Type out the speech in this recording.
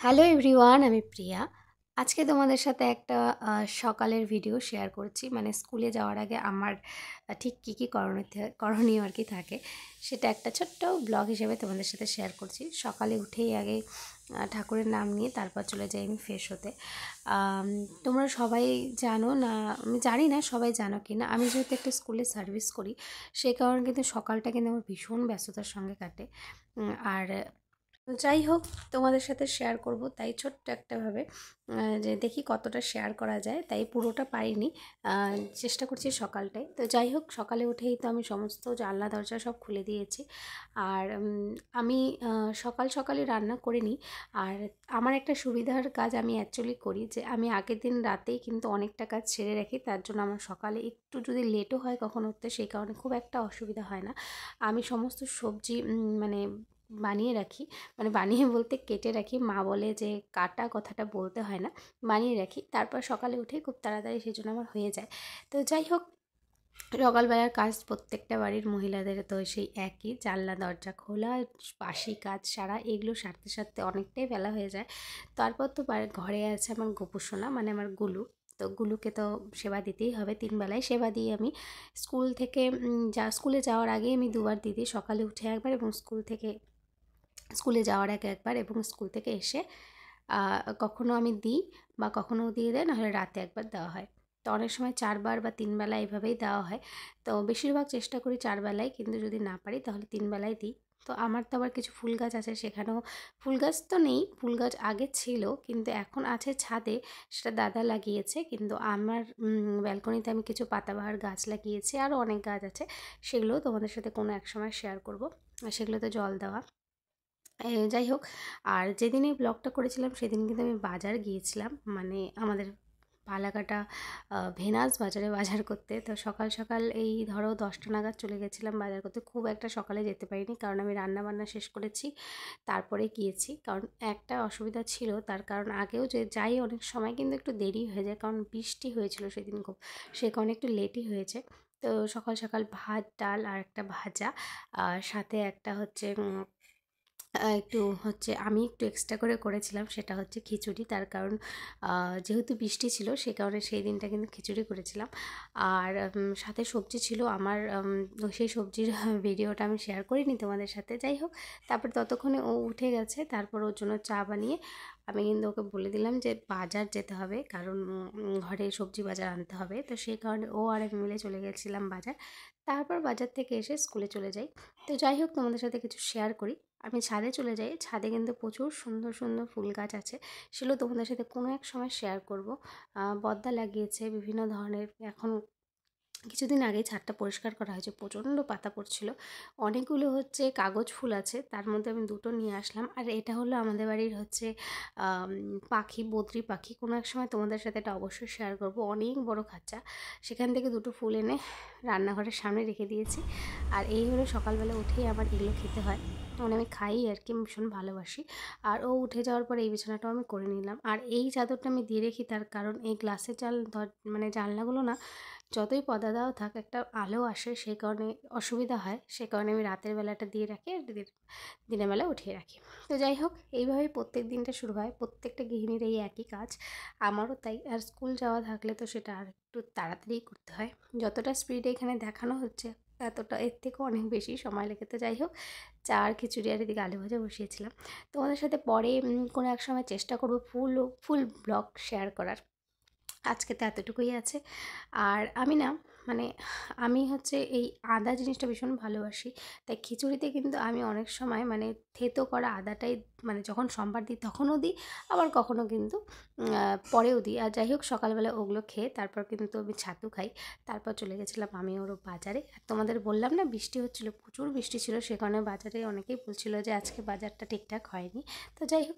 Hello everyone, আমি প্রিয়া। আজকে তোমাদের সাথে একটা সকালের ভিডিও শেয়ার করছি। মানে স্কুলে যাওয়ার আগে আমার ঠিক কী কী করণীয় আর কি থাকে, সেটা একটা ছোট্ট ব্লগ হিসেবে তোমাদের সাথে শেয়ার করছি। সকালে উঠেই আগে ঠাকুরের নাম নিয়ে তারপর চলে যাই আমি ফ্রেশ হতে। আম, তোমরা সবাই জানো না, আমি জানি না সবাই জানো কি না, আমি যেহেতু একটা স্কুলে সার্ভিস করি, সেই কারণে কিন্তু সকালটা কিন্তু আমার ভীষণ ব্যস্ততার সঙ্গে কাটে। আর তো যাই হোক, তোমাদের সাথে শেয়ার করব, তাই ছোট্ট একটাভাবে যে দেখি কতটা শেয়ার করা যায়, তাই পুরোটা পারিনি। চেষ্টা করছি সকালটায়। তো যাই হোক, সকালে উঠেই তো আমি সমস্ত জানলা দরজা সব খুলে দিয়েছি। আর আমি সকাল সকালে রান্না করে নিই। আর আমার একটা সুবিধার কাজ আমি অ্যাকচুয়ালি করি, যে আমি আগের দিন রাতেই কিন্তু অনেকটা কাজ ছেড়ে রাখি। তার জন্য আমার সকালে একটু যদি লেটও হয় কখনো উঠতে, সেই কারণে খুব একটা অসুবিধা হয় না। আমি সমস্ত সবজি মানে বানিয়ে রাখি, মানে বানিয়ে বলতে কেটে রাখি। মা বলে যে কাটা কথাটা বলতে হয় না, বানিয়ে রাখি। তারপর সকালে উঠে খুব তাড়াতাড়ি সেই জন্য আমার হয়ে যায়। তো যাই হোক, সকালবেলার কাজ প্রত্যেকটা বাড়ির মহিলাদের তো সেই একই, জানলা দরজা খোলা, বাসি কাজ সারা, এগুলো সারতে সারতে অনেকটাই বেলা হয়ে যায়। তারপর তো ঘরে আছে আমার গোপুসোনা, মানে আমার গুলু। তো গুলুকে তো সেবা দিতেই হবে, 3 বেলায় সেবা দিই আমি। স্কুল থেকে স্কুলে যাওয়ার আগে আমি 2বার দিই, সকালে উঠে একবার এবং স্কুলে যাওয়ার আগে একবার, এবং স্কুল থেকে এসে কখনও আমি দিই, বা কখনও দিয়ে দেয়, নাহলে রাতে একবার দেওয়া হয়। তো অনেক সময় 4বার বা 3 বেলা এভাবেই দেওয়া হয়। তো বেশিরভাগ চেষ্টা করি 4 বেলায়, কিন্তু যদি না পারি তাহলে 3 বেলায় দিই। তো আমার তো আবার কিছু ফুল গাছ আছে, সেখানেও ফুল গাছ তো নেই, ফুল গাছ আগে ছিল কিন্তু এখন আছে ছাদে, সেটা দাদা লাগিয়েছে। কিন্তু আমার ব্যালকনিতে আমি কিছু পাতাবাহার গাছ লাগিয়েছি, আরও অনেক গাছ আছে, সেগুলোও তোমাদের সাথে কোনো এক সময় শেয়ার করব। আর সেগুলোতে জল দেওয়া, যাই হোক। আর যেদিন এই ব্লগটা করেছিলাম সেদিন কিন্তু আমি বাজার গিয়েছিলাম, মানে আমাদের পালাকাটা ভেনাস বাজারে বাজার করতে। তো সকাল সকাল এই ধরো 10টা নাগাদ চলে গেছিলাম বাজার করতে। খুব একটা সকালে যেতে পারিনি, কারণ আমি রান্না বান্না শেষ করেছি, তারপরে গিয়েছি। কারণ একটা অসুবিধা ছিল, তার কারণ আগেও যে যাই অনেক সময় কিন্তু একটু দেরি হয়ে যায়, কারণ বৃষ্টি হয়েছিল সেদিন খুব, সে কারণে একটু লেটই হয়েছে। তো সকাল সকাল ভাত, ডাল আর একটা ভাজা, আর সাথে একটা হচ্ছে একটু হচ্ছে আমি একটু এক্সট্রা করে করেছিলাম, সেটা হচ্ছে খিচুড়ি। তার কারণ যেহেতু বৃষ্টি ছিল, সে কারণে সেই দিনটা কিন্তু খিচুড়ি করেছিলাম। আর সাথে সবজি ছিল আমার, সেই সবজির ভিডিওটা আমি শেয়ার করিনি তোমাদের সাথে। যাই হোক, তারপর ততক্ষণে ও উঠে গেছে, তারপর ওর জন্য চা বানিয়ে আমি কিন্তু ওকে বলে দিলাম যে বাজার যেতে হবে, কারণ ঘরে সবজি বাজার আনতে হবে। তো সেই কারণে ও আর আমি মিলে চলে গেছিলাম বাজার। তারপর বাজার থেকে এসে স্কুলে চলে যাই। তো যাই হোক, তোমাদের সাথে কিছু শেয়ার করি। আমি ছাদে চলে যাই, ছাদে কিন্তু প্রচুর সুন্দর সুন্দর ফুল গাছ আছে, সেগুলো তোমাদের সাথে কোনো এক সময় শেয়ার করব। বদ্দা লাগিয়েছে বিভিন্ন ধরনের। এখন কিছুদিন আগে ছাদটা পরিষ্কার করা হয়েছে, প্রচণ্ড পাতা পড়ছিল। অনেকগুলো হচ্ছে কাগজ ফুল আছে, তার মধ্যে আমি 2টো নিয়ে আসলাম। আর এটা হলো আমাদের বাড়ির হচ্ছে পাখি, বদ্রি পাখি। কোনো এক সময় তোমাদের সাথে এটা অবশ্যই শেয়ার করব। অনেক বড় খাঁচা, সেখান থেকে 2টো ফুল এনে রান্নাঘরের সামনে রেখে দিয়েছি। আর এই হলো সকালবেলা উঠেই আমার এগুলো খেতে হয়, মানে আমি খাই আর কি, ভীষণ ভালোবাসি। আর ও উঠে যাওয়ার পরে এই বিছানাটাও আমি করে নিলাম। আর এই চাদরটা আমি দিয়ে রেখি, তার কারণ এই গ্লাসের মানে জানলাগুলো না, যতই পর্দা দেওয়া থাক একটা আলো আসে, সেই কারণে অসুবিধা হয়। সে কারণে আমি রাতের বেলাটা দিয়ে রাখি, আর দিনের বেলা উঠিয়ে রাখি। তো যাই হোক, এইভাবেই প্রত্যেক দিনটা শুরু হয়, প্রত্যেকটা গৃহিণীর এই একই কাজ, আমারও তাই। আর স্কুল যাওয়া থাকলে তো সেটা আর একটু তাড়াতাড়ি করতে হয়। যতটা স্পিডে এখানে দেখানো হচ্ছে, এতটা এর থেকেও অনেক বেশি সময় লেগে। তো যাই হোক, চা আর খিচুড়ি আর এদিকে আলু ভাজা বসিয়েছিলাম। তোমাদের সাথে পরে কোনো এক সময় চেষ্টা করব ফুল ব্লগ শেয়ার করার। আজকে তো এতটুকুই আছে। আর আমি না, মানে আমি হচ্ছে এই আদা জিনিসটা ভীষণ ভালোবাসি, তাই খিচুড়িতে কিন্তু আমি অনেক সময় মানে থেতো করা আদাটাই, মানে যখন সোমবার দিই তখনও দিই, আবার কখনও কিন্তু পরেও দিই। আর যাই হোক, সকালবেলা ওগুলো খেয়ে তারপর কিন্তু আমি ছাতু খাই। তারপর চলে গেছিলাম আমি ওরও বাজারে। আর তোমাদের বললাম না বৃষ্টি হচ্ছিলো, প্রচুর বৃষ্টি ছিল, সে কারণে বাজারে অনেকেই বলছিল যে আজকে বাজারটা ঠিকঠাক হয়নি। তো যাই হোক,